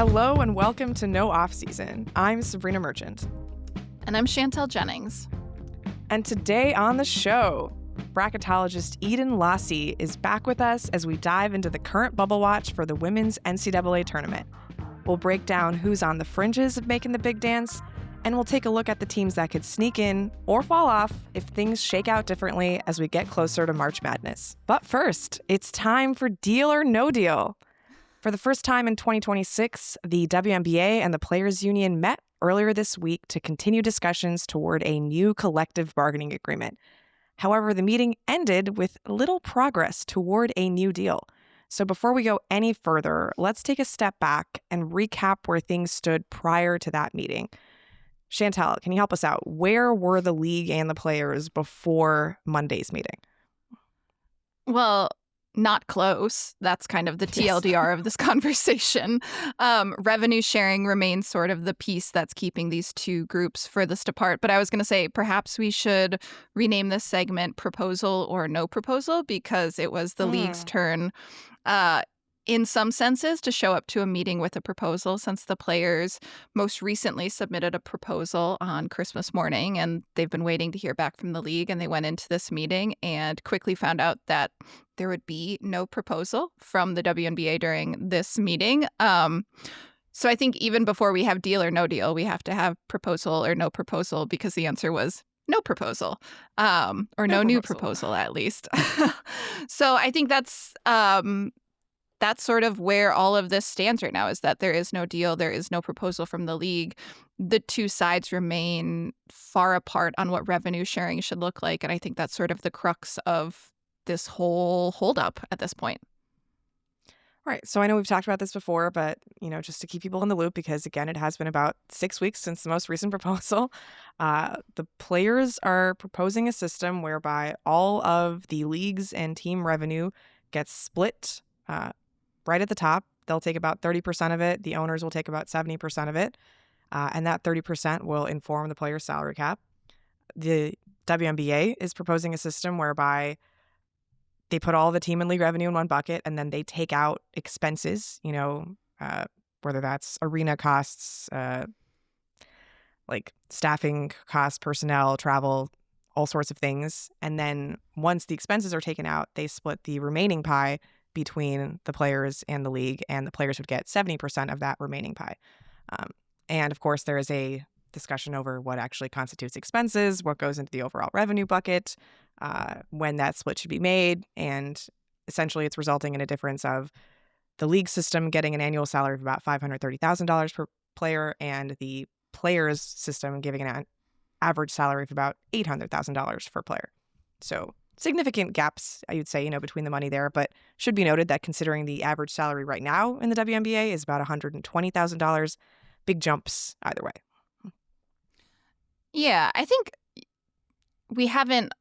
Hello and welcome to No Off Season. I'm Sabreena Merchant. And I'm Chantel Jennings. And today on the show, bracketologist Eden Laase is back with us as we dive into the current bubble watch for the women's NCAA Tournament. We'll break down who's on the fringes of making the big dance, and we'll take a look at the teams that could sneak in or fall off if things shake out differently as we get closer to March Madness. But first, it's time for Deal or No Deal. For the first time in 2026, the WNBA and the Players Union met earlier this week to continue discussions toward a new collective bargaining agreement. However, the meeting ended with little progress toward a new deal. So before we go any further, let's take a step back and recap where things stood prior to that meeting. Chantel, can you help us out? Where were the league and the players before Monday's meeting? Well, not close. That's kind of the TLDR of this conversation. Revenue sharing remains sort of the piece that's keeping these two groups furthest apart. But I was going to say perhaps we should rename this segment Proposal or No Proposal, because it was the league's turn in some senses to show up to a meeting with a proposal, since the players most recently submitted a proposal on Christmas morning, and they've been waiting to hear back from the league. And they went into this meeting and quickly found out that there would be no proposal from the WNBA during this meeting. So I think even before we have deal or no deal, we have to have proposal or no proposal, because the answer was no proposal, or no new proposal at least. So I think that's sort of where all of this stands right now, is that there is no deal, there is no proposal from the league. The two sides remain far apart on what revenue sharing should look like, and I think that's sort of the crux of this whole holdup at this point. Right. So I know we've talked about this before, but, just to keep people in the loop, because, again, it has been about 6 weeks since the most recent proposal. The players are proposing a system whereby all of the leagues and team revenue gets split right at the top. They'll take about 30% of it. The owners will take about 70% of it. And that 30% will inform the player's salary cap. The WNBA is proposing a system whereby they put all the team and league revenue in one bucket, and then they take out expenses, whether that's arena costs, like staffing costs, personnel, travel, all sorts of things. And then once the expenses are taken out, they split the remaining pie between the players and the league, and the players would get 70% of that remaining pie. And of course, there is a discussion over what actually constitutes expenses, what goes into the overall revenue bucket, when that split should be made. And essentially, it's resulting in a difference of the league system getting an annual salary of about $530,000 per player, and the players system giving an average salary of about $800,000 per player. So significant gaps, I would say, between the money there. But should be noted that considering the average salary right now in the WNBA is about $120,000, big jumps either way. Yeah, I think we haven't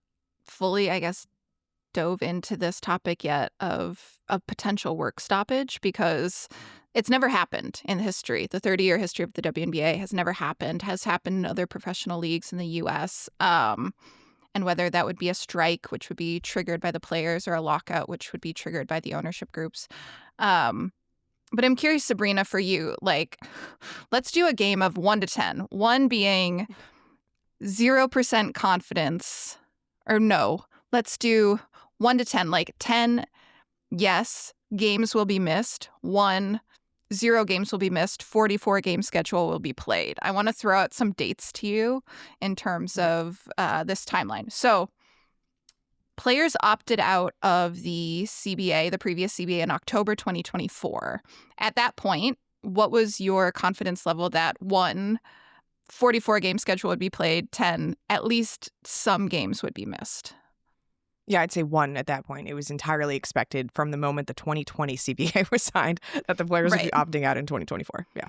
fully, dove into this topic yet of a potential work stoppage, because it's never happened in history. The 30-year history of the WNBA has never happened, has happened in other professional leagues in the U.S., and whether that would be a strike, which would be triggered by the players, or a lockout, which would be triggered by the ownership groups. But I'm curious, Sabreena, for you, let's do a game of 1 to 10. 1 being 0% confidence, or no. Let's do 1 to 10. 10, yes, games will be missed. 1, 0 games will be missed. 44 game schedule will be played. I want to throw out some dates to you in terms of this timeline. So players opted out of the CBA, the previous CBA, in October 2024. At that point, what was your confidence level that 1, 44 game schedule would be played, 10, at least some games would be missed? Yeah, I'd say 1 at that point. It was entirely expected from the moment the 2020 CBA was signed that the players would be opting out in 2024. Yeah.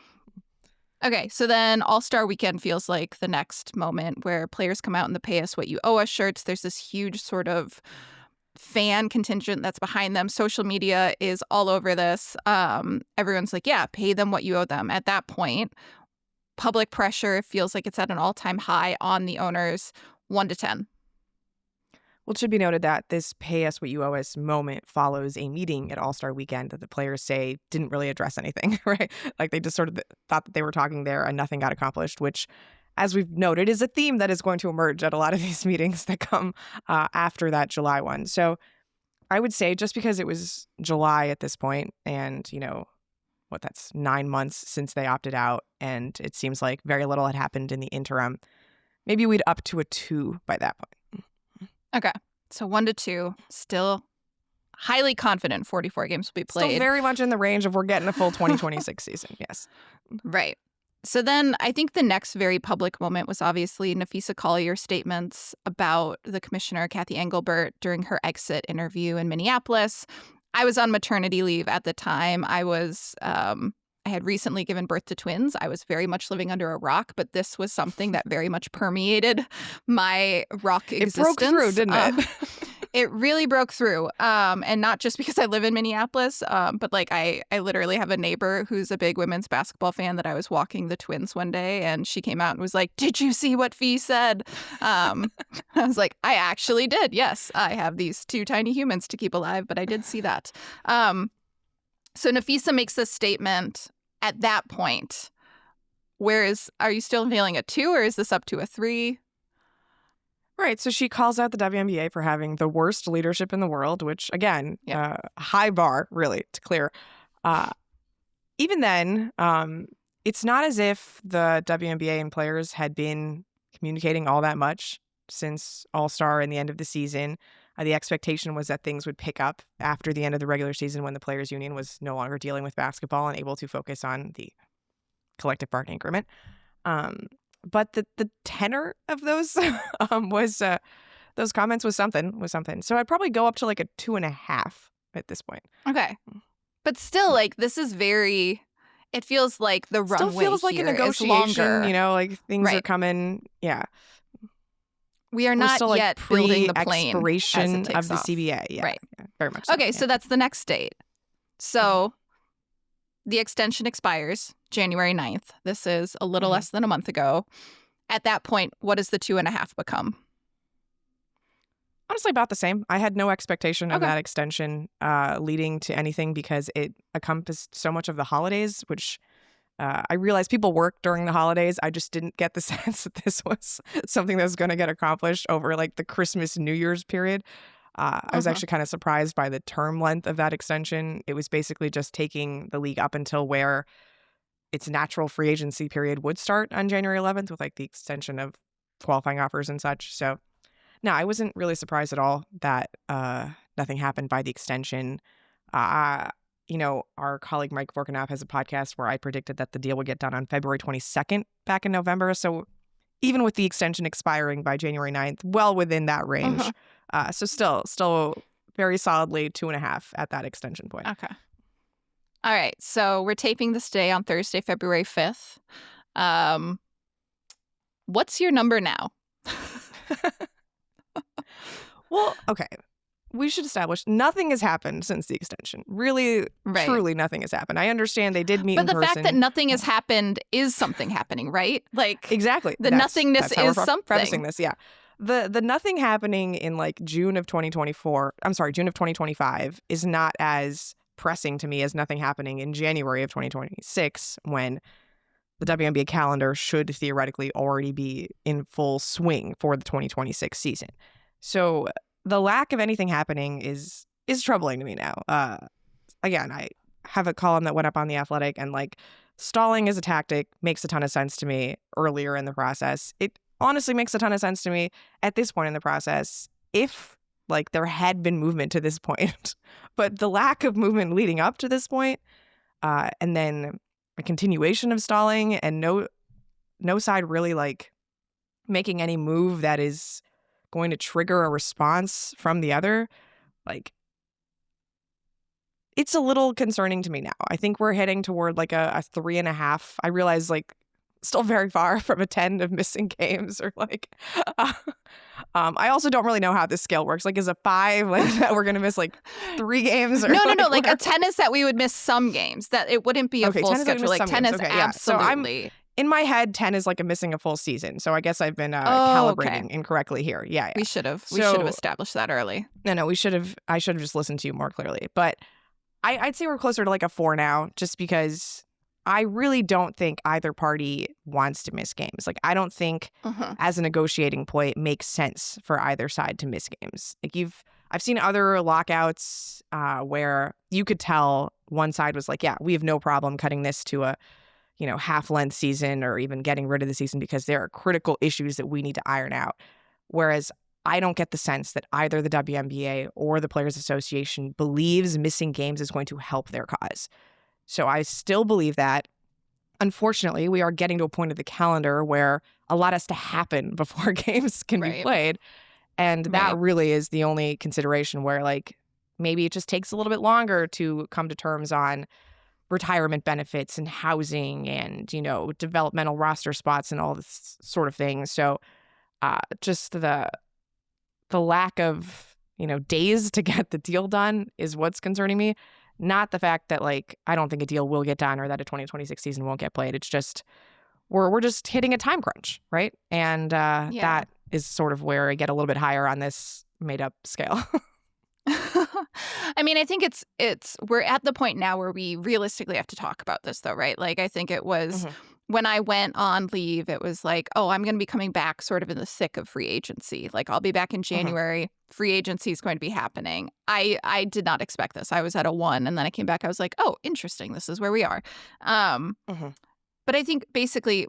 Okay, so then All-Star Weekend feels like the next moment where players come out in the Pay Us What You Owe Us shirts. There's this huge sort of fan contingent that's behind them. Social media is all over this. Everyone's like, yeah, pay them what you owe them. At that point, public pressure feels like it's at an all-time high on the owners. 1 to 10. Well, it should be noted that this pay us what you owe us moment follows a meeting at All-Star Weekend that the players say didn't really address anything, right? Like they just sort of thought that they were talking there and nothing got accomplished, which, as we've noted, is a theme that is going to emerge at a lot of these meetings that come after that July one. So I would say just because it was July at this point and, that's 9 months since they opted out and it seems like very little had happened in the interim, maybe we'd up to a 2 by that point. Okay. So 1 to 2, still highly confident 44 games will be played. Still very much in the range of we're getting a full 2026 season. Yes. Right. So then I think the next very public moment was obviously Napheesa Collier's statements about the commissioner, Kathy Engelbert, during her exit interview in Minneapolis. I was on maternity leave at the time. I had recently given birth to twins. I was very much living under a rock, but this was something that very much permeated my rock existence. It broke through, didn't it? It really broke through. And not just because I live in Minneapolis, but like I literally have a neighbor who's a big women's basketball fan that I was walking the twins one day and she came out and was like, "Did you see what Fee said?" I was like, "I actually did. Yes, I have these 2 tiny humans to keep alive, but I did see that." So Napheesa makes this statement at that point. Are you still feeling a 2 or is this up to a 3? Right. So she calls out the WNBA for having the worst leadership in the world, which, again, high bar, really, to clear. Even then, it's not as if the WNBA and players had been communicating all that much since All-Star and the end of the season. The expectation was that things would pick up after the end of the regular season when the Players Union was no longer dealing with basketball and able to focus on the collective bargaining agreement. But the tenor of those those comments was something. So I'd probably go up to like a 2.5 at this point. Okay. But still, like, this is very, it feels like the runway still feels like a negotiation, like things are coming. Yeah. We are not still, like, yet building the plane expiration as it of the takes off. CBA. Yeah, right. Yeah, very much so. Okay, so that's the next date. So the extension expires January 9th. This is a little less than a month ago. At that point, what does the 2.5 become? Honestly, about the same. I had no expectation of that extension leading to anything because it encompassed so much of the holidays, which I realized people work during the holidays. I just didn't get the sense that this was something that was going to get accomplished over like the Christmas, New Year's period. I was actually kind of surprised by the term length of that extension. It was basically just taking the league up until where its natural free agency period would start on January 11th with like the extension of qualifying offers and such. So no, I wasn't really surprised at all that nothing happened by the extension. Our colleague Mike Vorkunov has a podcast where I predicted that the deal would get done on February 22nd back in November. So even with the extension expiring by January 9th, well within that range. So still very solidly 2.5 at that extension point. Okay. All right. So we're taping this day on Thursday, February 5th. What's your number now? Well, okay. We should establish nothing has happened since the extension. Really, truly nothing has happened. I understand they did meet in person. But the fact that nothing has happened is something happening, right? Like exactly. The nothingness is something. Prefacing this, yeah. The nothing happening in like June of 2025 is not as pressing to me as nothing happening in January of 2026 when the WNBA calendar should theoretically already be in full swing for the 2026 season. So the lack of anything happening is troubling to me now. Again, I have a column that went up on The Athletic, and like stalling as a tactic makes a ton of sense to me earlier in the process. It honestly makes a ton of sense to me at this point in the process if like there had been movement to this point. But the lack of movement leading up to this point, and then a continuation of stalling and no side really like making any move that is going to trigger a response from the other, like it's a little concerning to me now. I think we're heading toward like a 3.5. I realize like still very far from a 10 of missing games or like I also don't really know how this scale works. Like is a 5 like that we're gonna miss like 3 games or no like a 10 is that we would miss some games, that it wouldn't be a full schedule. Like 10 is absolutely. in my head, 10 is like missing a full season. So I guess I've been Oh, okay. calibrating incorrectly here. Yeah, We yeah. should have So established that early. no, I should have just listened to you more clearly. But I'd say we're closer to like a 4 now, just because I really don't think either party wants to miss games. Like, I don't think as a negotiating point it makes sense for either side to miss games. Like, I've seen other lockouts where you could tell one side was like, yeah, we have no problem cutting this to a half-length season or even getting rid of the season because there are critical issues that we need to iron out. Whereas I don't get the sense that either the WNBA or the Players Association believes missing games is going to help their cause. So I still believe that. Unfortunately, we are getting to a point of the calendar where a lot has to happen before games can be played. And that really is the only consideration where, like, maybe it just takes a little bit longer to come to terms on retirement benefits and housing and, developmental roster spots and all this sort of thing. So just the lack of, days to get the deal done is what's concerning me. Not the fact that, like, I don't think a deal will get done or that a 2026 season won't get played. It's just we're just hitting a time crunch, right? And that is sort of where I get a little bit higher on this made up scale. I mean, I think we're at the point now where we realistically have to talk about this, though, right? Like, I think it was when I went on leave, it was like, oh, I'm going to be coming back sort of in the thick of free agency. Like, I'll be back in January. Free agency is going to be happening. I did not expect this. I was at a 1, and then I came back. I was like, oh, interesting. This is where we are. But I think basically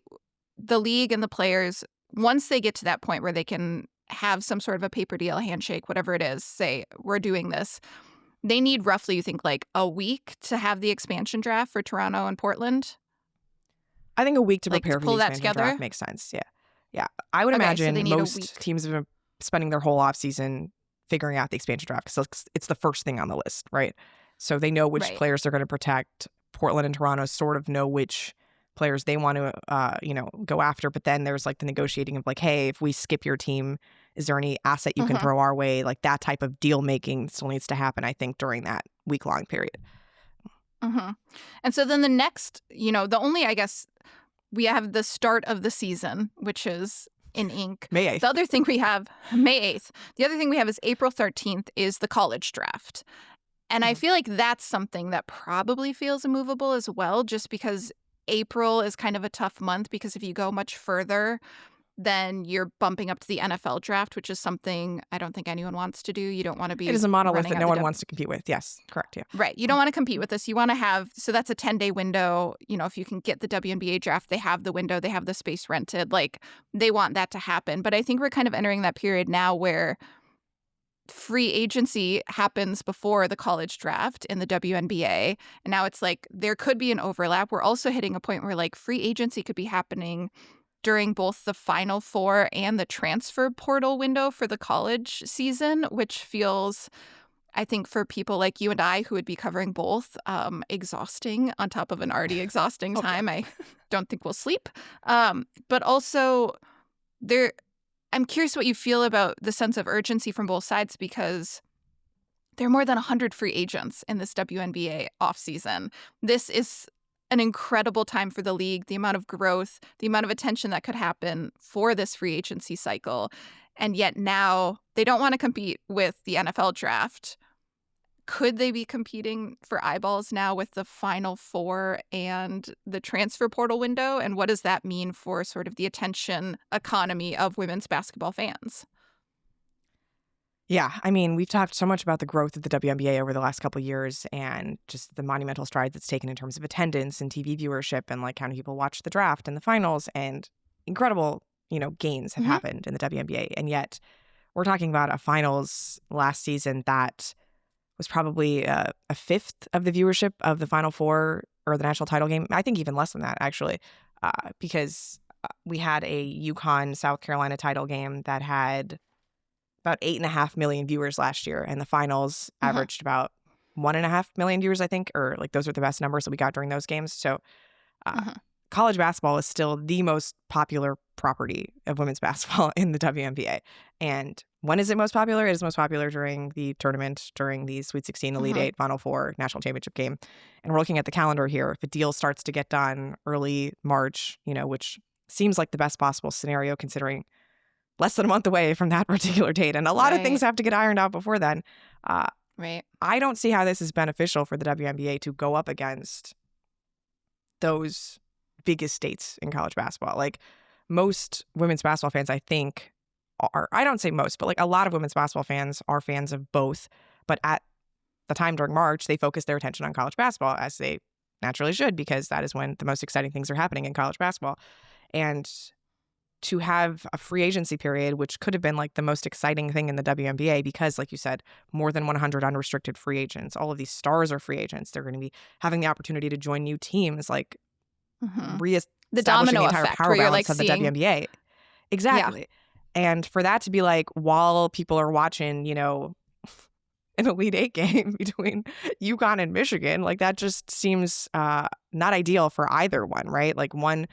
the league and the players, once they get to that point where they can have some sort of a paper deal, handshake, whatever it is, say, we're doing this, they need roughly, you think, like a week to have the expansion draft for Toronto and Portland? I think a week to Like, prepare to for pull the that expansion together? draft makes sense. Yeah. Yeah. I would Okay, so imagine they need a most week. teams have been spending their whole offseason figuring out the expansion draft because it's the first thing on the list, right? So they know which players they're going to protect. Portland and Toronto sort of know which players they want to, go after. But then there's like the negotiating of like, hey, if we skip your team, is there any asset you can throw our way? Like that type of deal making still needs to happen, I think, during that week-long period. And so then the next, the only, I guess, we have the start of the season, which is in ink. May 8th. The other thing we have, May 8th. The other thing we have is April 13th is the college draft. And I feel like that's something that probably feels immovable as well, just because April is kind of a tough month, because if you go much further, then you're bumping up to the NFL draft, which is something I don't think anyone wants to do. You don't want to be. It is a monolith running that out no the one wants to compete with. Yes, correct. Yeah. Right. You don't want to compete with this. You want to have, so that's a 10-day window. If you can get the WNBA draft, they have the window, they have the space rented. Like, they want that to happen. But I think we're kind of entering that period now where free agency happens before the college draft in the WNBA. And now it's like there could be an overlap. We're also hitting a point where like free agency could be happening during both the Final Four and the transfer portal window for the college season, which feels, I think, for people like you and I who would be covering both, exhausting on top of an already exhausting time. I don't think we'll sleep. But also, I'm curious what you feel about the sense of urgency from both sides, because there are more than 100 free agents in this WNBA offseason. This is an incredible time for the league, the amount of growth, the amount of attention that could happen for this free agency cycle. And yet now they don't want to compete with the NFL draft. Could they be competing for eyeballs now with the Final Four and the transfer portal window? And what does that mean for sort of the attention economy of women's basketball fans? Yeah, I mean, we've talked so much about the growth of the WNBA over the last couple of years and just the monumental strides it's taken in terms of attendance and TV viewership and like how many people watch the draft and the finals, and incredible, gains have happened in the WNBA. And yet we're talking about a finals last season that was probably a fifth of the viewership of the Final Four or the national title game. I think even less than that, actually, because we had a UConn South Carolina title game that had about 8.5 million viewers last year, and the finals averaged about 1.5 million viewers, I think, or like those are the best numbers that we got during those games. So college basketball is still the most popular property of women's basketball in the WNBA. And when is it most popular? It is most popular during the tournament, during the Sweet 16, Elite Mhm. 8, Final Four, National Championship game. And we're looking at the calendar here. If a deal starts to get done early March, which seems like the best possible scenario considering less than a month away from that particular date. And a lot of things Right. have to get ironed out before then. Right. I don't see how this is beneficial for the WNBA to go up against those biggest dates in college basketball. Like most women's basketball fans, I think, I don't say most, but like a lot of women's basketball fans are fans of both. But at the time during March, they focus their attention on college basketball, as they naturally should, because that is when the most exciting things are happening in college basketball. And to have a free agency period, which could have been like the most exciting thing in the WNBA, because like you said, more than 100 unrestricted free agents, all of these stars are free agents. They're going to be having the opportunity to join new teams, like Mhm. The reestablishing the domino entire effect power where you're balance like of the seeing, WNBA. yeah. Exactly. And for that to be like, while people are watching, an Elite Eight game between UConn and Michigan, like that just seems not ideal for either one, right? Like one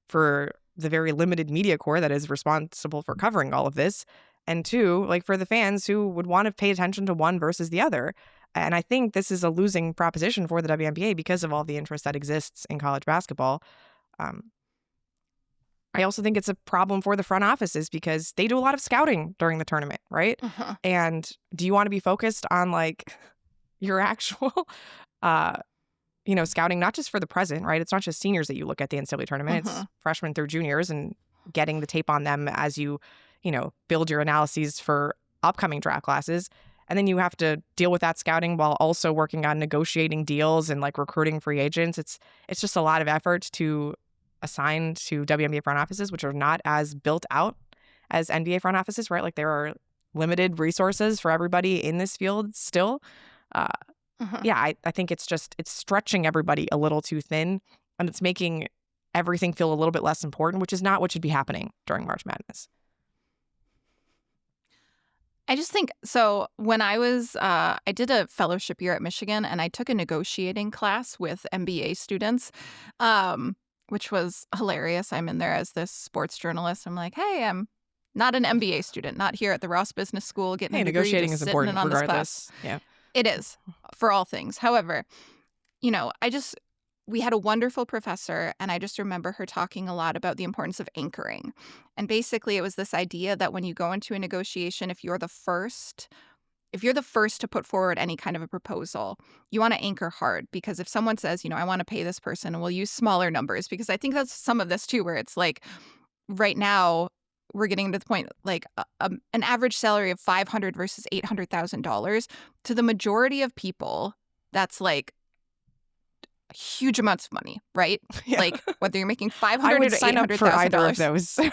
for the very limited media corps that is responsible for covering all of this, and two, like for the fans who would want to pay attention to one versus the other. And I think this is a losing proposition for the WNBA because of all the interest that exists in college basketball. Um, I also think it's a problem for the front offices because they do a lot of scouting during the tournament, right? Uh-huh. And do you want to be focused on like your actual, scouting, not just for the present, right? It's not just seniors that you look at the NCAA tournament. It's Uh-huh. freshmen through juniors and getting the tape on them as you build your analyses for upcoming draft classes. And then you have to deal with that scouting while also working on negotiating deals and like recruiting free agents. It's just a lot of effort to assign to WNBA front offices, which are not as built out as NBA front offices, right? Like there are limited resources for everybody in this field still. Uh, Uh-huh. yeah, I think it's stretching everybody a little too thin, and it's making everything feel a little bit less important, which is not what should be happening during March Madness. I just think so. When I did a fellowship year at Michigan, and I took a negotiating class with MBA students, which was hilarious. I'm in there as this sports journalist. I'm like, hey, I'm not an MBA student, not here at the Ross Business School getting Hey, a degree, negotiating just is sitting in important on this class. regardless. Yeah. It is for all things. However, we had a wonderful professor, and I just remember her talking a lot about the importance of anchoring. And basically, it was this idea that when you go into a negotiation, if you're the first to put forward any kind of a proposal, you want to anchor hard, because if someone says, I want to pay this person, and we'll use smaller numbers, because I think that's some of this too, where it's like right now we're getting to the point like an average salary of $500 versus $800,000 to the majority of people, that's like huge amounts of money, right? Yeah. Like whether you're making $500 I would or sign up for either of $800,000. those.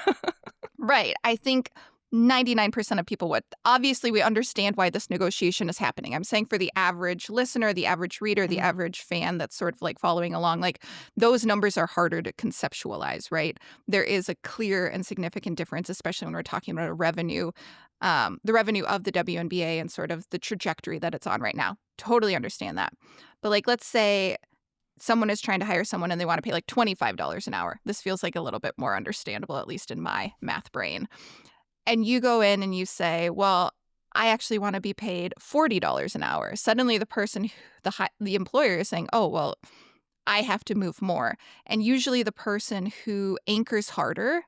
Right. I think 99% of people would. Obviously, we understand why this negotiation is happening. I'm saying for the average listener, the average reader, the average fan that's sort of like following along, like those numbers are harder to conceptualize, right? There is a clear and significant difference, especially when we're talking about the revenue of the WNBA and sort of the trajectory that it's on right now. Totally understand that. But like, let's say someone is trying to hire someone and they want to pay like $25 an hour. This feels like a little bit more understandable, at least in my math brain. And you go in and you say, well, I actually want to be paid $40 an hour. Suddenly the person, the employer is saying, oh, well, I have to move more. And usually the person who anchors harder,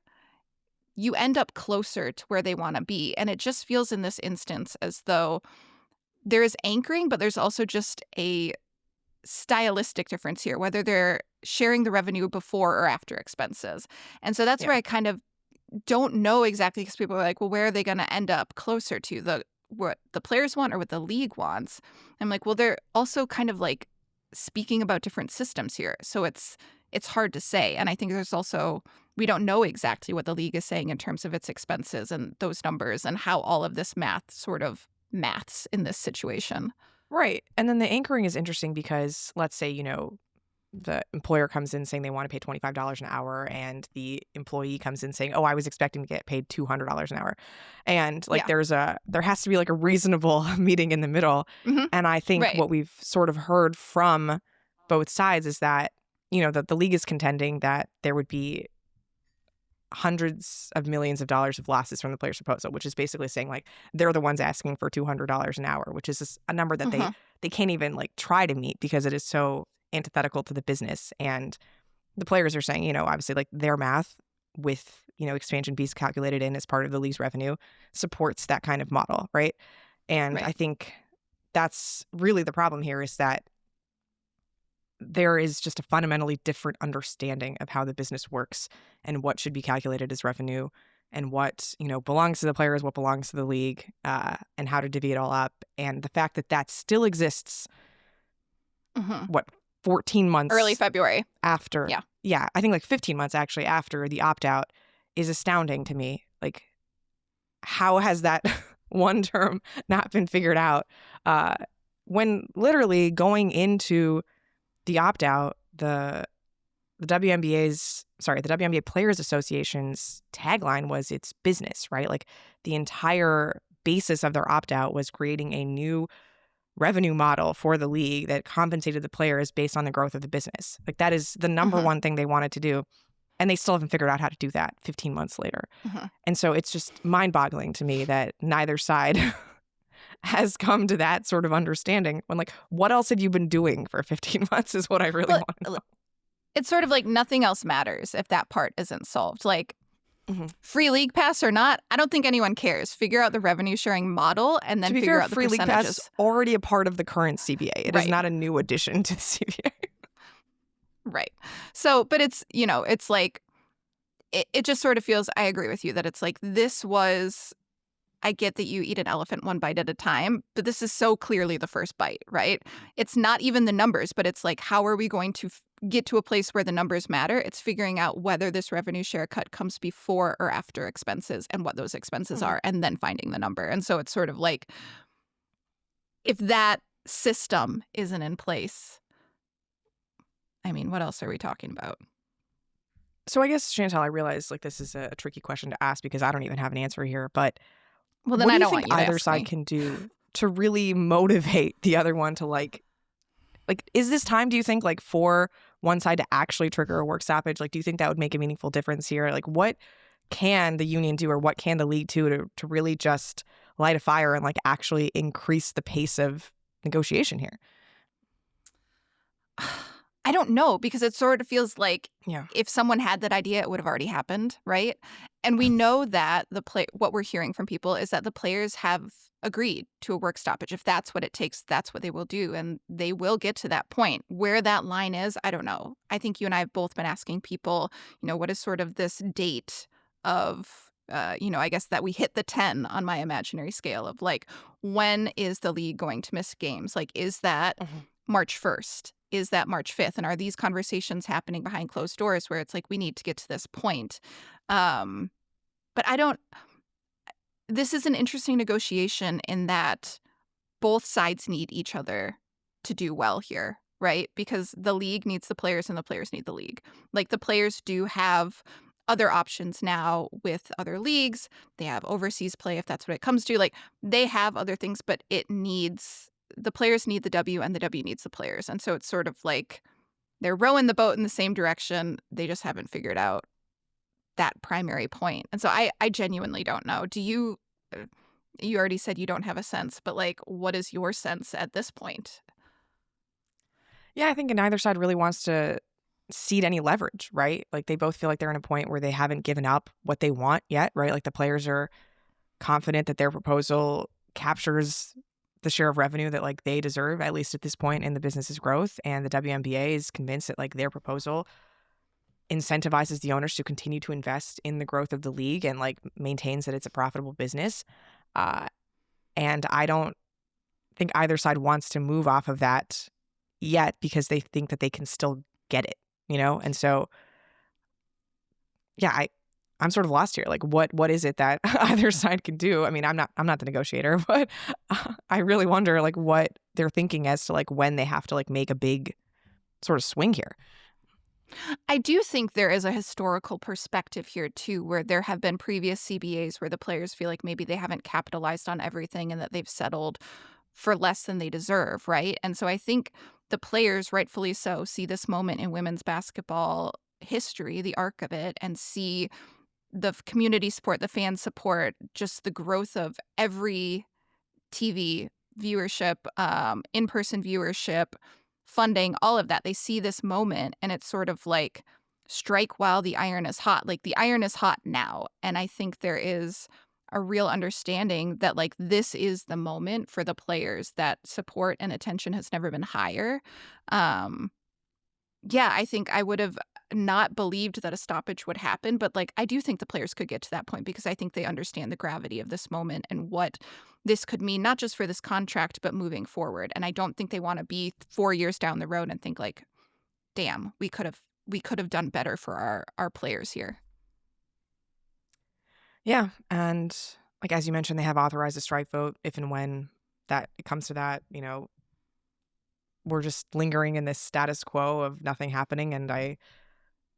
you end up closer to where they want to be. And it just feels in this instance as though there is anchoring, but there's also just a stylistic difference here, whether they're sharing the revenue before or after expenses. And so that's Yeah. where I kind of don't know exactly, because people are like, well, where are they going to end up closer to what the players want or what the league wants? I'm like, well, they're also kind of like speaking about different systems here. So it's hard to say. And I think there's also, we don't know exactly what the league is saying in terms of its expenses and those numbers and how all of this math sort of maths in this situation. Right. And then the anchoring is interesting because let's say, the employer comes in saying they want to pay $25 an hour and the employee comes in saying, oh, I was expecting to get paid $200 an hour. And like Yeah. there has to be like a reasonable meeting in the middle. Mhm. And I think Right. what we've sort of heard from both sides is that, the league is contending that there would be hundreds of millions of dollars of losses from the players' proposal, which is basically saying like they're the ones asking for $200 an hour, which is a number that they can't even like try to meet because it is so antithetical to the business. And the players are saying, obviously like their math with, expansion fees calculated in as part of the league's revenue supports that kind of model, right? And Right. I think that's really the problem here, is that there is just a fundamentally different understanding of how the business works and what should be calculated as revenue and what, belongs to the players, what belongs to the league, and how to divvy it all up. And the fact that that still exists, Mm-hmm. 14 months Early February. after. Yeah. Yeah, I think like 15 months actually after the opt-out is astounding to me. Like, how has that one term not been figured out? When literally going into the opt-out, the WNBA Players Association's tagline was "It's business," right? Like the entire basis of their opt-out was creating a new revenue model for the league that compensated the players based on the growth of the business. Like that is the number one thing they wanted to do. And they still haven't figured out how to do that 15 months later. And so it's just mind-boggling to me that neither side has come to that sort of understanding when, like, what else have you been doing for 15 months is what I really want to know. It's sort of like nothing else matters if that part isn't solved. Like, free league pass or not, I don't think anyone cares. Figure out the revenue sharing model and then figure out the free percentages. League pass is already a part of the current CBA. It is not a new addition to the CBA. Right. So, but it's, it's like, it just sort of feels, I agree with you that it's like, I get that you eat an elephant one bite at a time, but this is so clearly the first bite, right? It's not even the numbers, but it's like, how are we going to get to a place where the numbers matter? It's figuring out whether this revenue share cut comes before or after expenses and what those expenses are, and then finding the number. And so it's sort of like, if that system isn't in place, I mean, what else are we talking about? So I guess, Chantel, I realize like this is a tricky question to ask because I don't even have an answer here, but well, then what I do don't you want think you to either ask side me. can do to really motivate the other one to like, is this time, do you think, like for one side to actually trigger a work stoppage? Like, do you think that would make a meaningful difference here? Like, what can the union do or what can the league do to really just light a fire and like actually increase the pace of negotiation here? I don't know, because it sort of feels like if someone had that idea, it would have already happened, right? And we know that what we're hearing from people is that the players have agreed to a work stoppage. If that's what it takes, that's what they will do. And they will get to that point. Where that line is, I don't know. I think you and I have both been asking people, what is sort of this date of, I guess that we hit the 10 on my imaginary scale of like, when is the league going to miss games? Like, is that March 1st? Is that March 5th? And are these conversations happening behind closed doors where it's like, we need to get to this point? But this is an interesting negotiation in that both sides need each other to do well here, right? Because the league needs the players and the players need the league. Like the players do have other options now with other leagues. They have overseas play if that's what it comes to. Like they have other things, but the players need the W and the W needs the players. And so it's sort of like they're rowing the boat in the same direction. They just haven't figured out that primary point. And so I genuinely don't know. You already said you don't have a sense, but like, what is your sense at this point? Yeah, I think neither side really wants to cede any leverage, right? Like they both feel like they're in a point where they haven't given up what they want yet, right? Like the players are confident that their proposal captures the share of revenue that like they deserve, at least at this point in the business's growth. And the WNBA is convinced that like their proposal incentivizes the owners to continue to invest in the growth of the league and like maintains that it's a profitable business. And I don't think either side wants to move off of that yet because they think that they can still get it, And so, yeah, I'm sort of lost here. Like, what is it that either side can do? I mean, I'm not the negotiator, but I really wonder like what they're thinking as to like when they have to like make a big sort of swing here. I do think there is a historical perspective here too, where there have been previous CBAs where the players feel like maybe they haven't capitalized on everything and that they've settled for less than they deserve, right? And so I think the players, rightfully so, see this moment in women's basketball history, the arc of it, and see the community support, the fan support, just the growth of every TV viewership, in-person viewership, funding, all of that. They see this moment and it's sort of like strike while the iron is hot. Like the iron is hot now. And I think there is a real understanding that like this is the moment for the players, that support and attention has never been higher. Yeah, I think I would have not believed that a stoppage would happen, but like I do think the players could get to that point because I think they understand the gravity of this moment and what this could mean, not just for this contract, but moving forward. And I don't think they want to be 4 years down the road and think like, damn, we could have done better for our players here. Yeah. And like, as you mentioned, they have authorized a strike vote if and when that it comes to that, we're just lingering in this status quo of nothing happening. And I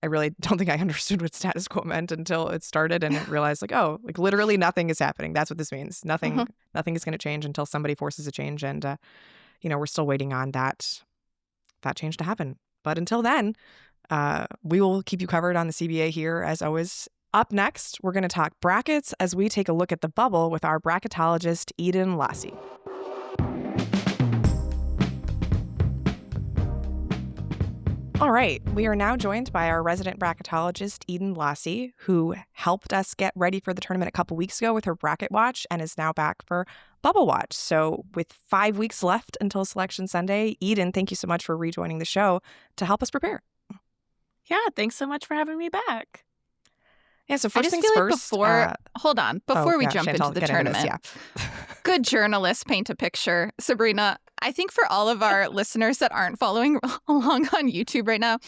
really don't think I understood what status quo meant until it started and realized like, oh, like literally nothing is happening. That's what this means. Nothing is going to change until somebody forces a change. And, we're still waiting on that change to happen. But until then, we will keep you covered on the CBA here as always. Up next, we're going to talk brackets as we take a look at the bubble with our bracketologist, Eden Laase. All right, we are now joined by our resident bracketologist, Eden Laase, who helped us get ready for the tournament a couple weeks ago with her bracket watch and is now back for Bubble Watch. So with 5 weeks left until Selection Sunday, Eden, thank you so much for rejoining the show to help us prepare. Yeah, thanks so much for having me back. Yeah, so I first just things feel like first. before we jump Chantel, into the get tournament, this, good journalists paint a picture. Sabreena, I think for all of our listeners that aren't following along on YouTube right now,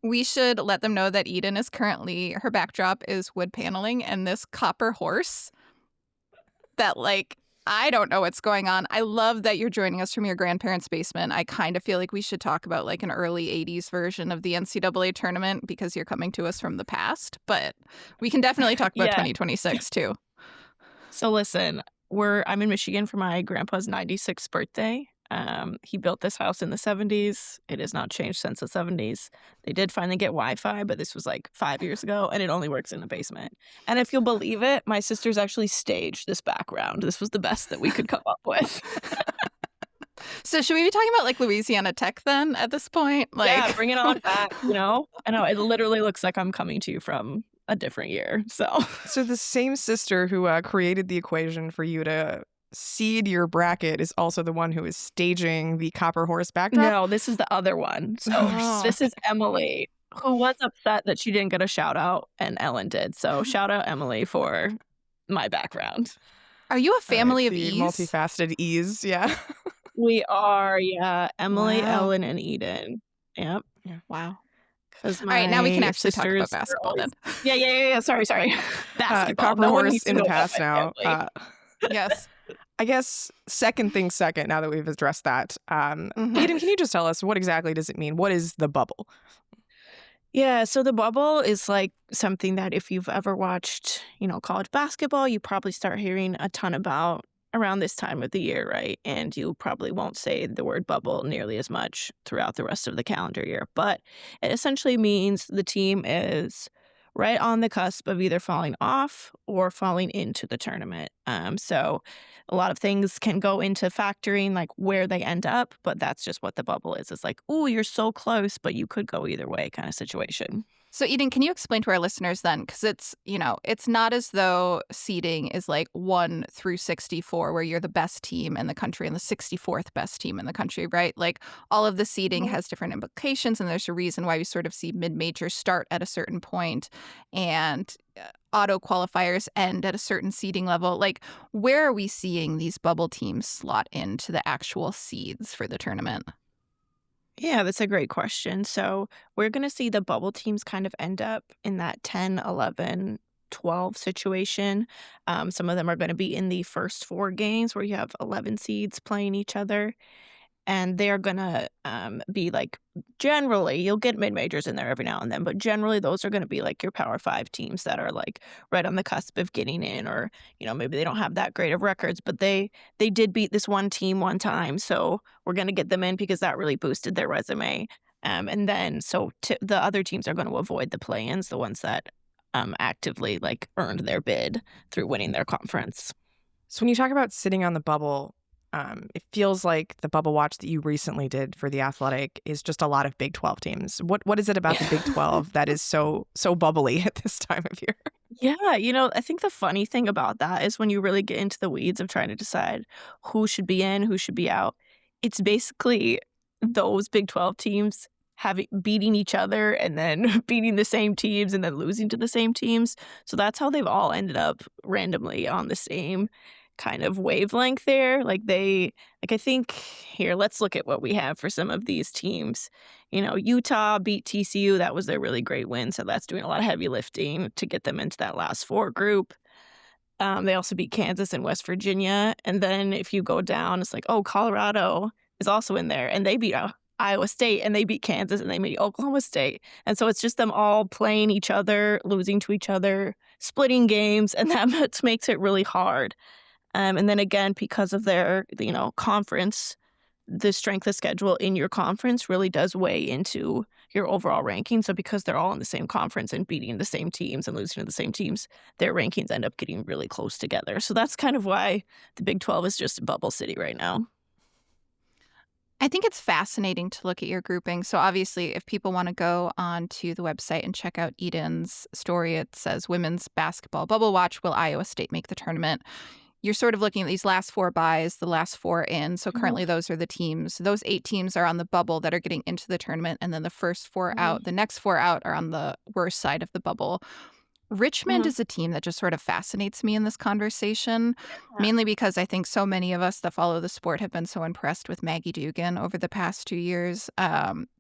we should let them know that Eden is currently, her backdrop is wood paneling and this copper horse that like, I don't know what's going on. I love that you're joining us from your grandparents' basement. I kind of feel like we should talk about like an early 80s version of the NCAA tournament because you're coming to us from the past. But we can definitely talk about 2026 too. So listen, I'm in Michigan for my grandpa's 96th birthday. He built this house in the 70s. It has not changed since the 70s. They did finally get Wi-Fi, but this was like 5 years ago, and it only works in the basement. And if you'll believe it, my sisters actually staged this background. This was the best that we could come up with. So should we be talking about like Louisiana Tech then at this point? Like, yeah, bring it on back, I know, it literally looks like I'm coming to you from a different year. So the same sister who created the equation for you to seed your bracket is also the one who is staging the copper horse backdrop? No, this is the other one. So this is Emily, who was upset that she didn't get a shout out, and Ellen did. So shout out Emily for my background. Are you a family of the E's? Multifaceted E's, yeah. We are, yeah. Emily, Wow. Ellen, and Eden. Yep. Yeah. Wow. All right, now we can actually talk about basketball then. Yeah. Sorry. Basketball. Copper horse in the past now. Yes. I guess second thing second, now that we've addressed that. Eden, can you just tell us what exactly does it mean? What is the bubble? Yeah, so the bubble is like something that if you've ever watched, college basketball, you probably start hearing a ton about around this time of the year, right? And you probably won't say the word bubble nearly as much throughout the rest of the calendar year. But it essentially means the team is right on the cusp of either falling off or falling into the tournament. So a lot of things can go into factoring like where they end up, but that's just what the bubble is. It's like, oh, you're so close, but you could go either way kind of situation. So Eden, can you explain to our listeners then? Because it's not as though seeding is like 1 through 64, where you're the best team in the country and the 64th best team in the country, right? Like all of the seeding has different implications, and there's a reason why we sort of see mid-majors start at a certain point and auto qualifiers end at a certain seeding level. Like, where are we seeing these bubble teams slot into the actual seeds for the tournament? Yeah, that's a great question. So we're going to see the bubble teams kind of end up in that 10, 11, 12 situation. Some of them are going to be in the first 4 games where you have 11 seeds playing each other. and they're going to be like, generally, you'll get mid-majors in there every now and then, but generally those are going to be like your Power 5 teams that are like right on the cusp of getting in, or, maybe they don't have that great of records, but they did beat this one team one time, so we're going to get them in because that really boosted their resume. And then the other teams are going to avoid the play-ins, the ones that actively like earned their bid through winning their conference. So when you talk about sitting on the bubble, it feels like the bubble watch that you recently did for The Athletic is just a lot of Big 12 teams. What is it about the Big 12 that is so bubbly at this time of year? Yeah, I think the funny thing about that is when you really get into the weeds of trying to decide who should be in, who should be out, it's basically those Big 12 teams beating each other and then beating the same teams and then losing to the same teams. So that's how they've all ended up randomly on the same kind of wavelength there. I think here, let's look at what we have for some of these teams. Utah beat TCU. That was their really great win. So that's doing a lot of heavy lifting to get them into that last four group. They also beat Kansas and West Virginia. And then if you go down, it's like, oh, Colorado is also in there. And they beat Iowa State, and they beat Kansas, and they beat Oklahoma State. And so it's just them all playing each other, losing to each other, splitting games, and that makes it really hard. And then again, because of their, conference, the strength of schedule in your conference really does weigh into your overall ranking. So because they're all in the same conference and beating the same teams and losing to the same teams, their rankings end up getting really close together. So that's kind of why the Big 12 is just bubble city right now. I think it's fascinating to look at your grouping. So obviously, if people want to go onto the website and check out Eden's story, it says women's basketball bubble watch, will Iowa State make the tournament? You're sort of looking at these last four buys, the last four in. So currently those are the teams. Those 8 teams are on the bubble that are getting into the tournament. And then the first 4 out, the next 4 out are on the worst side of the bubble. Richmond is a team that just sort of fascinates me in this conversation, mainly because I think so many of us that follow the sport have been so impressed with Maggie Dugan over the past 2 years.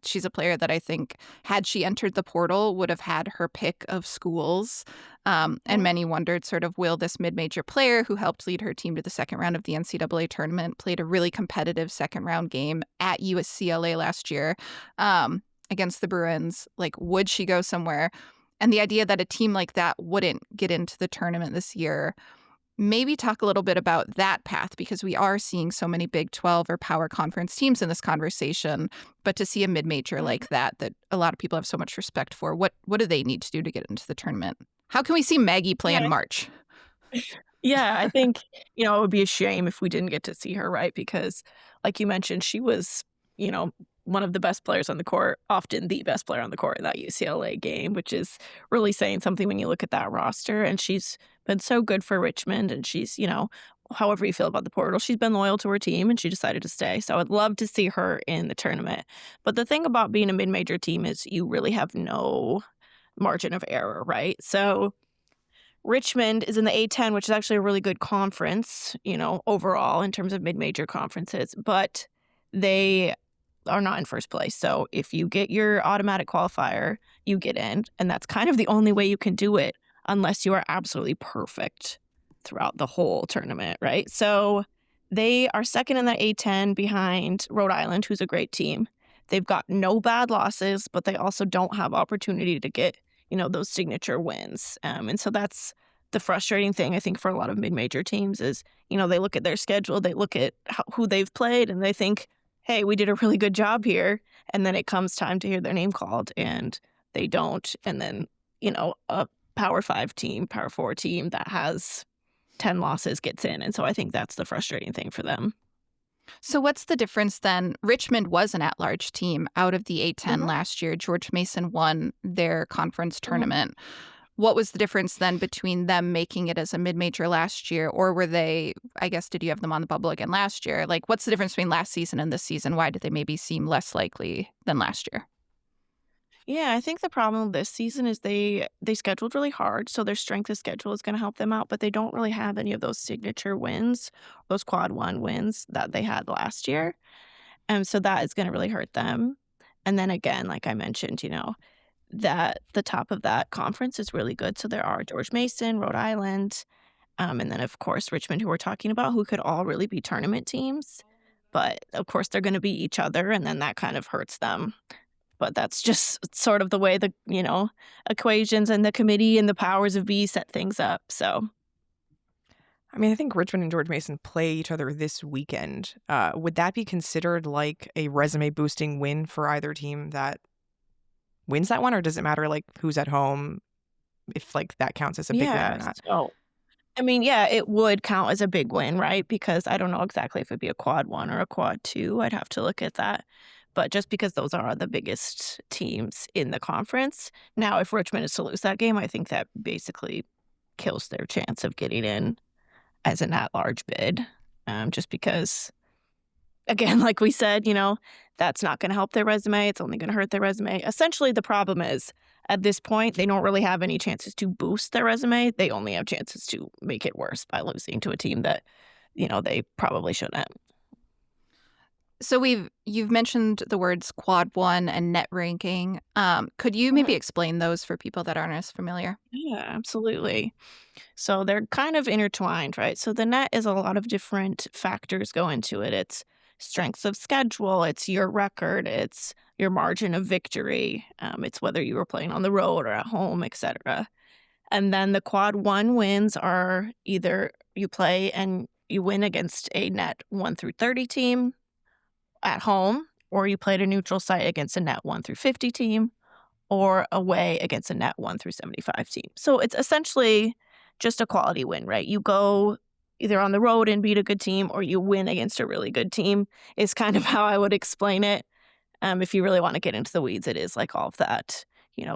She's a player that I think, had she entered the portal, would have had her pick of schools. And many wondered sort of, will this mid-major player who helped lead her team to the second round of the NCAA tournament, played a really competitive second round game at UCLA last year against the Bruins, would she go somewhere? And the idea that a team like that wouldn't get into the tournament this year, maybe talk a little bit about that path, because we are seeing so many Big 12 or power conference teams in this conversation. But to see a mid-major like that a lot of people have so much respect for, what do they need to do to get into the tournament? How can we see Maggie play in March? Yeah, I think, it would be a shame if we didn't get to see her, right? Because like you mentioned, she was, one of the best players on the court, often the best player on the court in that UCLA game, which is really saying something when you look at that roster. And she's been so good for Richmond, and she's, however you feel about the portal, she's been loyal to her team, and she decided to stay. So I would love to see her in the tournament. But the thing about being a mid-major team is you really have no margin of error, right? So Richmond is in the A10, which is actually a really good conference, overall in terms of mid-major conferences, but they are not in first place. So if you get your automatic qualifier, you get in, and that's kind of the only way you can do it, unless you are absolutely perfect throughout the whole tournament, right? So they are second in the A10 behind Rhode Island, who's a great team. They've got no bad losses, but they also don't have opportunity to get, those signature wins. And so that's the frustrating thing, I think, for a lot of mid-major teams is, they look at their schedule, they look at who they've played, and they think, hey, we did a really good job here. And then it comes time to hear their name called, and they don't. And then, a Power 5 team, Power 4 team that has 10 losses gets in. And so I think that's the frustrating thing for them. So what's the difference then? Richmond was an at-large team out of the A10 last year. George Mason won their conference tournament. What was the difference then between them making it as a mid-major last year, or were they, I guess, did you have them on the bubble again last year? What's the difference between last season and this season? Why did they maybe seem less likely than last year? Yeah, I think the problem this season is they scheduled really hard, so their strength of schedule is going to help them out, but they don't really have any of those signature wins, those quad one wins that they had last year. So that is going to really hurt them. And then again, like I mentioned, that the top of that conference is really good. So there are George Mason, Rhode Island, and then, of course, Richmond, who we're talking about, who could all really be tournament teams. but of course they're going to beat each other, and then that kind of hurts them. But that's just sort of the way the, equations and the committee and the powers of be set things up. So, I mean, I think Richmond and George Mason play each other this weekend. Would that be considered like a resume boosting win for either team that wins that one, or does it matter like who's at home if like that counts as a big win or yeah. not? So, I mean, yeah, it would count as a big win, right? Because I don't know exactly if it'd be a quad 1 or a quad 2. I'd have to look at that. But just because those are the biggest teams in the conference. Now, if Richmond is to lose that game, I think that basically kills their chance of getting in as an at-large bid. Just because, again, like we said, that's not going to help their resume. It's only going to hurt their resume. Essentially, the problem is, at this point, they don't really have any chances to boost their resume. They only have chances to make it worse by losing to a team that, they probably shouldn't. So you've mentioned the words quad 1 and net ranking. Could you maybe explain those for people that aren't as familiar? Yeah, absolutely. So they're kind of intertwined, right? So the net is a lot of different factors go into it. It's strengths of schedule, it's your record, it's your margin of victory, it's whether you were playing on the road or at home, etc. And then the quad 1 wins are either you play and you win against a net 1 through 30 team at home, or you play at a neutral site against a net 1 through 50 team, or away against a net 1 through 75 team. So it's essentially just a quality win, right? You go either on the road and beat a good team, or you win against a really good team is kind of how I would explain it. If you really want to get into the weeds, it is like all of that.